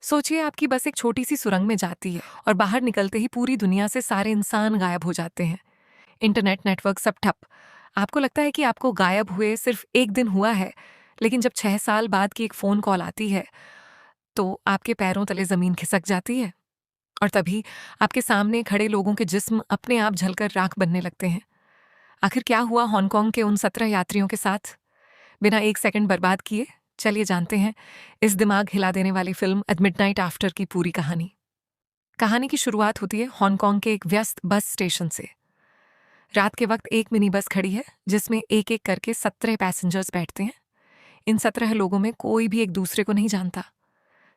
सोचिए आपकी बस एक छोटी सी सुरंग में जाती है और बाहर निकलते ही पूरी दुनिया से सारे इंसान गायब हो जाते हैं। इंटरनेट नेटवर्क सब ठप। आपको लगता है कि आपको गायब हुए सिर्फ एक दिन हुआ है, लेकिन जब 6 साल बाद की एक फोन कॉल आती है तो आपके पैरों तले जमीन खिसक जाती है। और तभी आपके सामने खड़े लोगों के जिस्म अपने आप जलकर राख बनने लगते हैं। आखिर क्या हुआ हांगकांग के उन 17 यात्रियों के साथ? बिना एक सेकंड बर्बाद किए चलिए जानते हैं इस दिमाग हिला देने वाली फिल्म एट मिडनाइट आफ्टर की पूरी कहानी। कहानी की शुरुआत होती है हांगकांग के एक व्यस्त बस स्टेशन से। रात के वक्त एक मिनी बस खड़ी है जिसमें एक एक करके 17 पैसेंजर्स बैठते हैं। इन 17 लोगों में कोई भी एक दूसरे को नहीं जानता।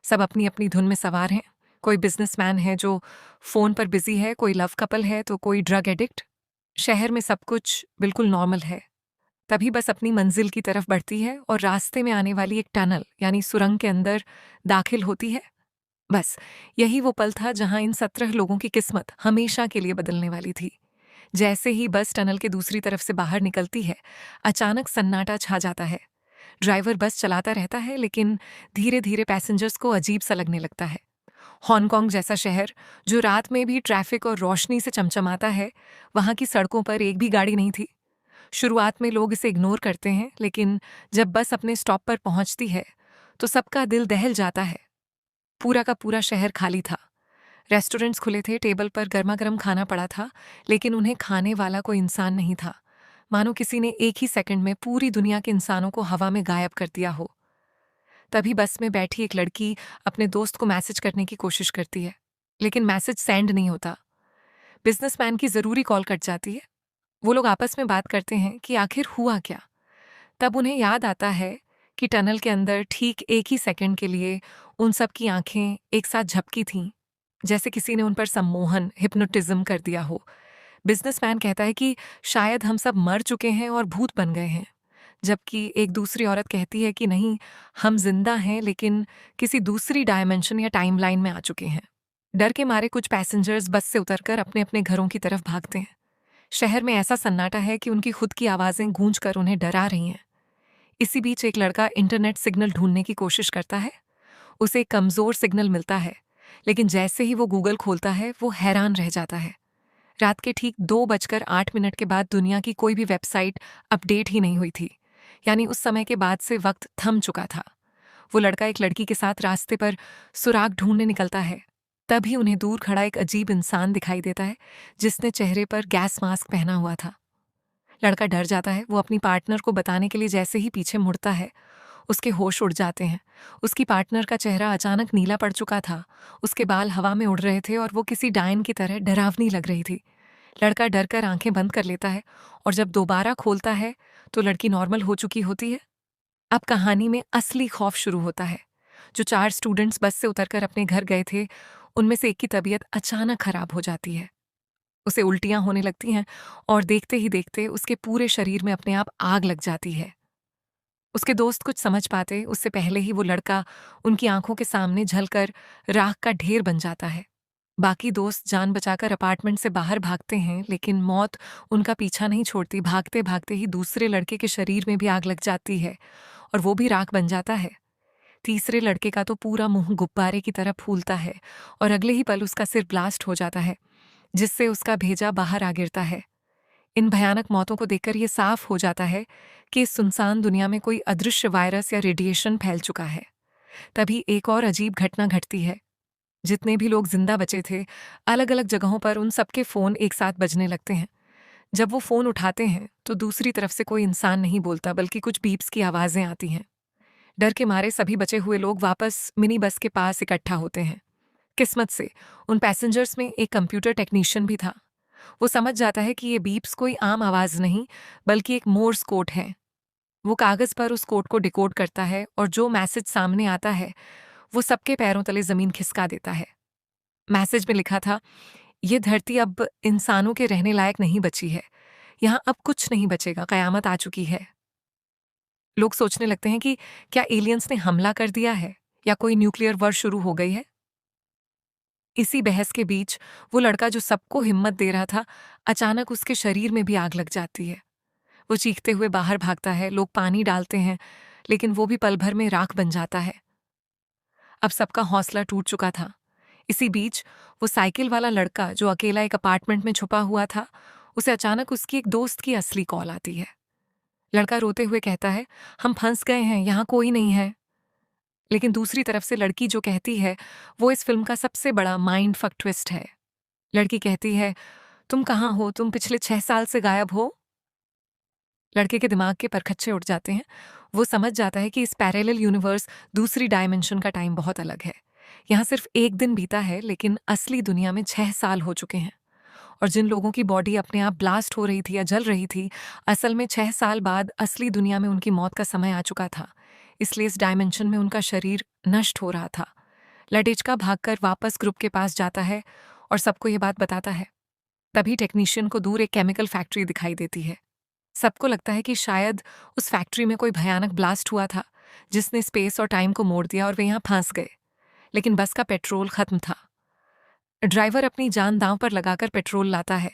सब अपनी अपनी धुन में सवार हैं। कोई बिजनेसमैन है जो फोन पर बिजी है, कोई लव कपल है तो कोई ड्रग एडिक्ट। शहर में सब कुछ बिल्कुल नॉर्मल है। तभी बस अपनी मंजिल की तरफ बढ़ती है और रास्ते में आने वाली एक टनल यानी सुरंग के अंदर दाखिल होती है। बस यही वो पल था जहां इन 17 लोगों की किस्मत हमेशा के लिए बदलने वाली थी। जैसे ही बस टनल के दूसरी तरफ से बाहर निकलती है, अचानक सन्नाटा छा जाता है। ड्राइवर बस चलाता रहता है, लेकिन धीरे धीरे पैसेंजर्स को अजीब सा लगने लगता है। हांगकांग जैसा शहर जो रात में भी ट्रैफिक और रोशनी से चमचमाता है, वहां की सड़कों पर एक भी गाड़ी नहीं थी। शुरुआत में लोग इसे इग्नोर करते हैं, लेकिन जब बस अपने स्टॉप पर पहुंचती है तो सबका दिल दहल जाता है। पूरा का पूरा शहर खाली था। रेस्टोरेंट्स खुले थे, टेबल पर गर्मा गर्म खाना पड़ा था, लेकिन उन्हें खाने वाला कोई इंसान नहीं था। मानो किसी ने एक ही सेकंड में पूरी दुनिया के इंसानों को हवा में गायब कर दिया हो। तभी बस में बैठी एक लड़की अपने दोस्त को मैसेज करने की कोशिश करती है, लेकिन मैसेज सेंड नहीं होता। बिजनेसमैन की जरूरी कॉल कट जाती है। वो लोग आपस में बात करते हैं कि आखिर हुआ क्या। तब उन्हें याद आता है कि टनल के अंदर ठीक एक ही सेकंड के लिए उन सब की आंखें एक साथ झपकी थीं, जैसे किसी ने उन पर सम्मोहन हिप्नोटिज्म कर दिया हो। बिजनेसमैन कहता है कि शायद हम सब मर चुके हैं और भूत बन गए हैं, जबकि एक दूसरी औरत कहती है कि नहीं, हम जिंदा हैं लेकिन किसी दूसरी डायमेंशन या टाइमलाइन में आ चुके हैं। डर के मारे कुछ पैसेंजर्स बस से उतरकर अपने अपने घरों की तरफ भागते हैं। शहर में ऐसा सन्नाटा है कि उनकी खुद की आवाजें गूंज कर उन्हें डरा रही हैं। इसी बीच एक लड़का इंटरनेट सिग्नल ढूंढने की कोशिश करता है। उसे एक कमजोर सिग्नल मिलता है, लेकिन जैसे ही वो गूगल खोलता है वो हैरान रह जाता है। रात के ठीक 2:08 के बाद दुनिया की कोई भी वेबसाइट अपडेट ही नहीं हुई थी। यानी उस समय के बाद से वक्त थम चुका था। वो लड़का एक लड़की के साथ रास्ते पर सुराग ढूंढने निकलता है। तभी उन्हें दूर खड़ा एक अजीब इंसान दिखाई देता है जिसने चेहरे पर गैस मास्क पहना हुआ था। लड़का डर जाता है। वो अपनी पार्टनर को बताने के लिए जैसे ही पीछे मुड़ता है, उसके होश उड़ जाते हैं। उसकी पार्टनर का चेहरा अचानक नीला पड़ चुका था। उसके बाल हवा में उड़ रहे थे और वो किसी डायन की तरह डरावनी लग रही थी। लड़का डर कर आंखें बंद कर लेता है और जब दोबारा खोलता है तो लड़की नॉर्मल हो चुकी होती है। अब कहानी में असली खौफ शुरू होता है। जो 4 स्टूडेंट्स बस से उतरकर अपने घर गए थे, उनमें से एक की तबीयत अचानक खराब हो जाती है। उसे उल्टियां होने लगती हैं और देखते ही देखते उसके पूरे शरीर में अपने आप आग लग जाती है। उसके दोस्त कुछ समझ पाते उससे पहले ही वो लड़का उनकी आंखों के सामने जलकर राख का ढेर बन जाता है। बाकी दोस्त जान बचाकर अपार्टमेंट से बाहर भागते हैं, लेकिन मौत उनका पीछा नहीं छोड़ती। भागते भागते ही दूसरे लड़के के शरीर में भी आग लग जाती है और वो भी राख बन जाता है। तीसरे लड़के का तो पूरा मुंह गुब्बारे की तरह फूलता है और अगले ही पल उसका सिर ब्लास्ट हो जाता है, जिससे उसका भेजा बाहर आ गिरता है। इन भयानक मौतों को देखकर ये साफ हो जाता है कि इस सुनसान दुनिया में कोई अदृश्य वायरस या रेडिएशन फैल चुका है। तभी एक और अजीब घटना घटती है। जितने भी लोग जिंदा बचे थे, अलग अलग जगहों पर उन सबके फोन एक साथ बजने लगते हैं। जब वो फोन उठाते हैं तो दूसरी तरफ से कोई इंसान नहीं बोलता, बल्कि कुछ बीप्स की आवाजें आती हैं। डर के मारे सभी बचे हुए लोग वापस मिनी बस के पास इकट्ठा होते हैं। किस्मत से उन पैसेंजर्स में एक कंप्यूटर टेक्नीशियन भी था। वो समझ जाता है कि ये बीप्स कोई आम आवाज नहीं, बल्कि एक मोर्स कोड है। वो कागज पर उस कोड को डिकोड करता है और जो मैसेज सामने आता है वो सबके पैरों तले जमीन खिसका देता है। मैसेज में लिखा था, ये धरती अब इंसानों के रहने लायक नहीं बची है। यहाँ अब कुछ नहीं बचेगा, कयामत आ चुकी है। लोग सोचने लगते हैं कि क्या एलियंस ने हमला कर दिया है या कोई न्यूक्लियर वॉर शुरू हो गई है। इसी बहस के बीच वो लड़का जो सबको हिम्मत दे रहा था, अचानक उसके शरीर में भी आग लग जाती है। वो चीखते हुए बाहर भागता है। लोग पानी डालते हैं, लेकिन वो भी पल भर में राख बन जाता है। अब सबका हौसला टूट चुका था। इसी बीच वो साइकिल वाला लड़का जो अकेला एक अपार्टमेंट में छुपा हुआ था, उसे अचानक उसकी एक दोस्त की असली कॉल आती है। लड़का रोते हुए कहता है, हम फंस गए हैं, यहाँ कोई नहीं है। लेकिन दूसरी तरफ से लड़की जो कहती है, वो इस फिल्म का सबसे बड़ा माइंड फक ट्विस्ट है। लड़की कहती है, तुम कहाँ हो? तुम पिछले 6 साल से गायब हो। लड़के के दिमाग के परखच्चे उठ जाते हैं। वो समझ जाता है कि इस पैरेलल यूनिवर्स, दूसरी डायमेंशन का टाइम बहुत अलग है। यहाँ सिर्फ एक दिन बीता है, लेकिन असली दुनिया में 6 साल हो चुके हैं। और जिन लोगों की बॉडी अपने आप ब्लास्ट हो रही थी या जल रही थी, असल में 6 साल बाद असली दुनिया में उनकी मौत का समय आ चुका था। इसलिए इस डायमेंशन में उनका शरीर नष्ट हो रहा था। लटेचका भागकर वापस ग्रुप के पास जाता है और सबको ये बात बताता है। तभी टेक्नीशियन को दूर एक केमिकल फैक्ट्री दिखाई देती है। सबको लगता है कि शायद उस फैक्ट्री में कोई भयानक ब्लास्ट हुआ था, जिसने स्पेस और टाइम को मोड़ दिया और वे यहाँ फंस गए। लेकिन बस का पेट्रोल खत्म था। ड्राइवर अपनी जान दांव पर लगाकर पेट्रोल लाता है,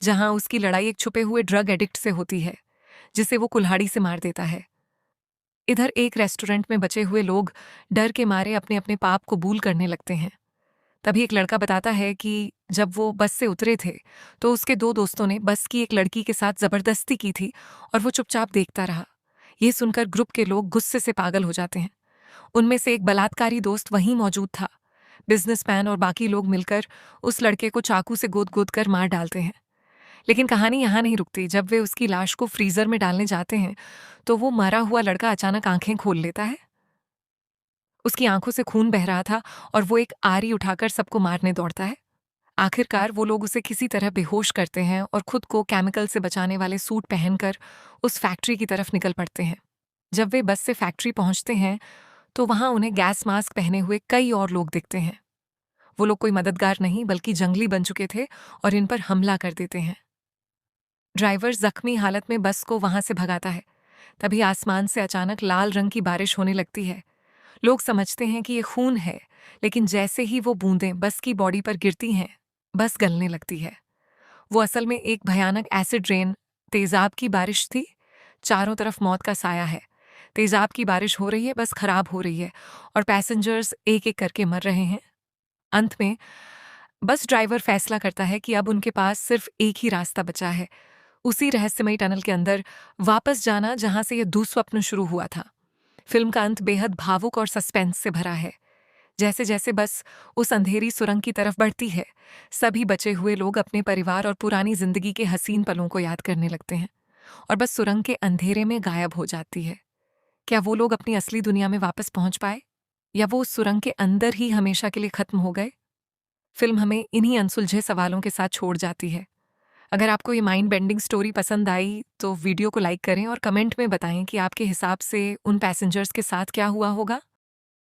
जहां उसकी लड़ाई एक छुपे हुए ड्रग एडिक्ट से होती है, जिसे वो कुल्हाड़ी से मार देता है। इधर एक रेस्टोरेंट में बचे हुए लोग डर के मारे अपने अपने पाप कबूल करने लगते हैं। तभी एक लड़का बताता है कि जब वो बस से उतरे थे, तो उसके दो दोस्तों ने बस की एक लड़की के साथ जबरदस्ती की थी और वो चुपचाप देखता रहा। ये सुनकर ग्रुप के लोग गुस्से से पागल हो जाते हैं। उनमें से एक बलात्कारी दोस्त वहीं मौजूद था। बिजनेसमैन और बाकी लोग मिलकर उस लड़के को चाकू से गोद गोद कर मार डालते हैं। लेकिन कहानी यहाँ नहीं रुकती। जब वे उसकी लाश को फ्रीजर में डालने जाते हैं, तो वो मरा हुआ लड़का अचानक आंखें खोल लेता है। उसकी आंखों से खून बह रहा था और वो एक आरी उठाकर सबको मारने दौड़ता है। आखिरकार वो लोग उसे किसी तरह बेहोश करते हैं और खुद को केमिकल से बचाने वाले सूट पहनकर उस फैक्ट्री की तरफ निकल पड़ते हैं। जब वे बस से फैक्ट्री पहुंचते हैं, तो वहां उन्हें गैस मास्क पहने हुए कई और लोग दिखते हैं। वो लोग कोई मददगार नहीं बल्कि जंगली बन चुके थे और इन पर हमला कर देते हैं। ड्राइवर जख्मी हालत में बस को वहां से भगाता है। तभी आसमान से अचानक लाल रंग की बारिश होने लगती है। लोग समझते हैं कि ये खून है, लेकिन जैसे ही वो बूंदें बस की बॉडी पर गिरती हैं, बस गलने लगती है। वो असल में एक भयानक एसिड रेन, तेजाब की बारिश थी। चारों तरफ मौत का साया है। तेजाब की बारिश हो रही है, बस खराब हो रही है और पैसेंजर्स एक एक करके मर रहे हैं। अंत में बस ड्राइवर फैसला करता है कि अब उनके पास सिर्फ एक ही रास्ता बचा है, उसी रहस्यमयी टनल के अंदर वापस जाना जहां से यह दुस्वप्न शुरू हुआ था। फिल्म का अंत बेहद भावुक और सस्पेंस से भरा है। जैसे जैसे बस उस अंधेरी सुरंग की तरफ बढ़ती है, सभी बचे हुए लोग अपने परिवार और पुरानी जिंदगी के हसीन पलों को याद करने लगते हैं और बस सुरंग के अंधेरे में गायब हो जाती है। क्या वो लोग अपनी असली दुनिया में वापस पहुंच पाए, या वो उस सुरंग के अंदर ही हमेशा के लिए खत्म हो गए? फिल्म हमें इन्हीं अनसुलझे सवालों के साथ छोड़ जाती है। अगर आपको ये माइंड बेंडिंग स्टोरी पसंद आई, तो वीडियो को लाइक करें और कमेंट में बताएं कि आपके हिसाब से उन पैसेंजर्स के साथ क्या हुआ होगा।